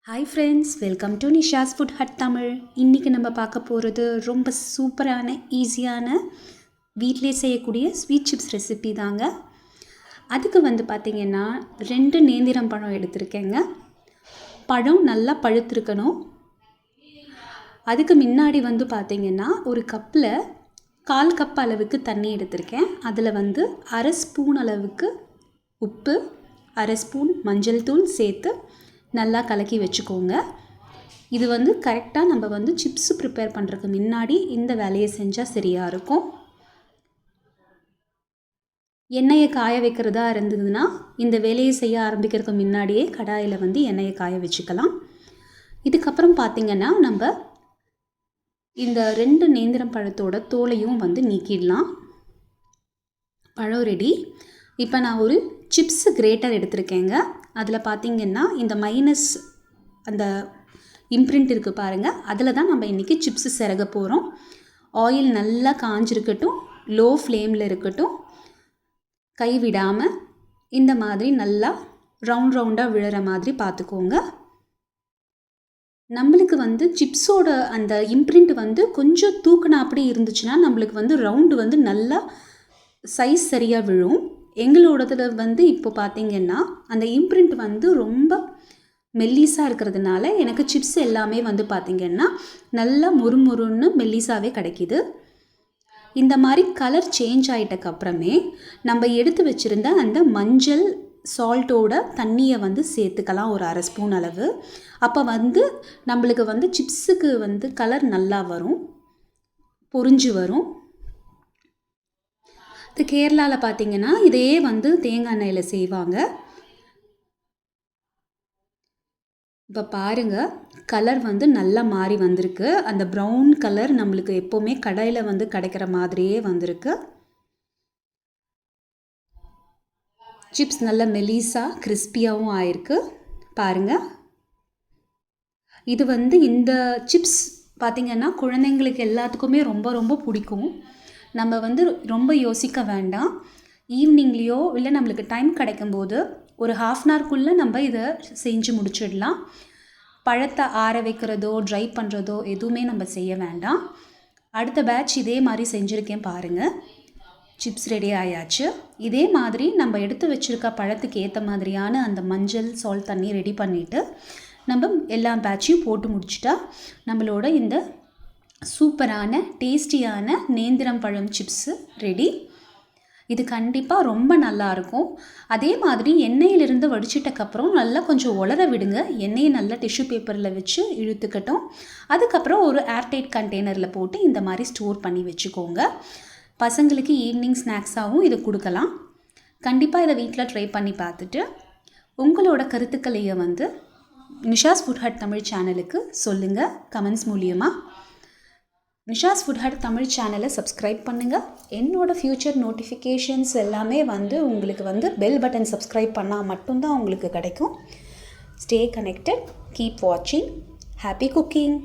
Hi friends, welcome to Nisha's food hut Tamil. இன்றைக்கி நம்ம பார்க்க போகிறது ரொம்ப சூப்பரான ஈஸியான வீட்டிலே செய்யக்கூடிய ஸ்வீட் சிப்ஸ் ரெசிபி தாங்க. அதுக்கு பார்த்திங்கன்னா 2 நேந்திரம் பழம் எடுத்திருக்கேங்க. பழம் நல்லா பழுத்திருக்கணும். அதுக்கு முன்னாடி பார்த்திங்கன்னா ஒரு கப்பில் 1/4 கப் அளவுக்கு தண்ணி எடுத்திருக்கேன். அதில் 1/2 ஸ்பூன் அளவுக்கு உப்பு, 1/2 ஸ்பூன் மஞ்சள் தூள் சேர்த்து நல்லா கலக்கி வச்சுக்கோங்க. இது கரெக்டாக நம்ம சிப்ஸ் ப்ரிப்பேர் பண்ணுறதுக்கு முன்னாடி இந்த வேலையை செஞ்சால் சரியாக இருக்கும். எண்ணெயை காய வைக்கிறதா இருந்ததுன்னா இந்த வேலையை செய்ய ஆரம்பிக்கிறதுக்கு முன்னாடியே கடாயில் எண்ணெயை காய வச்சுக்கலாம். இதுக்கப்புறம் பார்த்திங்கன்னா நம்ம இந்த 2 நேந்திரம் பழத்தோட தோலையும் நீக்கிடலாம். பழம் ரெடி. இப்போ நான் ஒரு சிப்ஸ் கிரேட்டர் எடுத்திருக்கேங்க. அதில் பார்த்திங்கன்னா இந்த மைனஸ் அந்த இம்ப்ரிண்ட் இருக்குது பாருங்கள், அதில் தான் நம்ம இன்றைக்கி சிப்ஸ் சிறக போகிறோம். ஆயில் நல்லா காஞ்சிருக்கட்டும், லோ ஃப்ளேமில் இருக்கட்டும். கை விடாமல் இந்த மாதிரி நல்லா ரவுண்டாக விழுற மாதிரி பார்த்துக்கோங்க. நம்மளுக்கு சிப்ஸோட அந்த இம்ப்ரிண்ட் கொஞ்சம் தூக்குனா அப்படி இருந்துச்சுன்னா நம்மளுக்கு ரவுண்டு நல்லா சைஸ் சரியாக விழும். எங்களோடதில் இப்போ பார்த்திங்கன்னா அந்த இம்ப்ரிண்ட் ரொம்ப மெல்லிஸாக இருக்கிறதுனால எனக்கு சிப்ஸ் எல்லாமே பார்த்திங்கன்னா நல்லா முறுமுறுன்னு மெல்லிஸாகவே கிடைக்கிது. இந்த மாதிரி கலர் சேஞ்ச் ஆகிட்டக்கப்புறமே நம்ம எடுத்து வச்சுருந்த அந்த மஞ்சள் சால்ட்டோட தண்ணியை சேர்த்துக்கலாம், ஒரு 1/2 ஸ்பூன் அளவு. அப்போ நம்மளுக்கு சிப்ஸுக்கு கலர் நல்லா வரும், பொரிஞ்சு வரும். இது கேரளாவில் பார்த்திங்கன்னா இதே தேங்காய் எண்ணெயில் செய்வாங்க. இப்போ பாருங்கள், கலர் நல்லா மாறி வந்திருக்கு. அந்த ப்ரௌன் கலர் நம்மளுக்கு எப்போவுமே கடையில் கிடைக்கிற மாதிரியே வந்திருக்கு. சிப்ஸ் நல்லா மெலிசாக கிறிஸ்பியாகவும் ஆயிருக்கு பாருங்கள். இது இந்த சிப்ஸ் பார்த்திங்கன்னா குழந்தைங்களுக்கு எல்லாத்துக்குமே ரொம்ப ரொம்ப பிடிக்கும். நம்ம ரொம்ப யோசிக்க வேண்டாம். ஈவினிங்லேயோ இல்லை நம்மளுக்கு டைம் கிடைக்கும்போது ஒரு 1/2 அன் ஹவர்க்குள்ளே நம்ம இதை செஞ்சு முடிச்சிடலாம். பழத்தை ஆற வைக்கிறதோ ட்ரை பண்ணுறதோ எதுவுமே நம்ம செய்ய வேண்டாம். அடுத்த பேட்ச் இதே மாதிரி செஞ்சுருக்கேன் பாருங்கள். சிப்ஸ் ரெடி ஆயாச்சு. இதே மாதிரி நம்ம எடுத்து வச்சுருக்க பழத்துக்கு ஏற்ற மாதிரியான அந்த மஞ்சள் சால்ட் தண்ணி ரெடி பண்ணிவிட்டு நம்ம எல்லா பேட்சையும் போட்டு முடிச்சிட்டா நம்மளோட இந்த சூப்பரான டேஸ்டியான நேந்திரம் பழம் சிப்ஸு ரெடி. இது கண்டிப்பாக ரொம்ப நல்லாயிருக்கும். அதே மாதிரி எண்ணெயிலிருந்து வடிச்சிட்டக்கப்புறம் நல்லா கொஞ்சம் உலர விடுங்க. எண்ணெயை நல்லா டிஷ்யூ பேப்பரில் வச்சு இழுத்துக்கட்டும். அதுக்கப்புறம் ஒரு ஏர்டைட் கண்டெய்னரில் போட்டு இந்த மாதிரி ஸ்டோர் பண்ணி வச்சுக்கோங்க. பசங்களுக்கு ஈவினிங் ஸ்நாக்ஸாகவும் இதை கொடுக்கலாம். கண்டிப்பாக இதை வீட்டில் ட்ரை பண்ணி பார்த்துட்டு உங்களோட கருத்துக்களையை நிஷாஸ் ஃபுட் ஹட் தமிழ் சேனலுக்கு சொல்லுங்கள் கமெண்ட்ஸ் மூலியமாக. நிஷாஸ் ஃபுட் ஹட் தமிழ் சேனலை சப்ஸ்கிரைப் பண்ணுங்கள். என்னோடய ஃப்யூச்சர் நோட்டிஃபிகேஷன்ஸ் எல்லாமே உங்களுக்கு பெல் பட்டன் சப்ஸ்கிரைப் பண்ணால் மட்டும்தான் உங்களுக்கு கிடைக்கும். ஸ்டே கனெக்டட், கீப் வாட்சிங், ஹாப்பி குக்கிங்.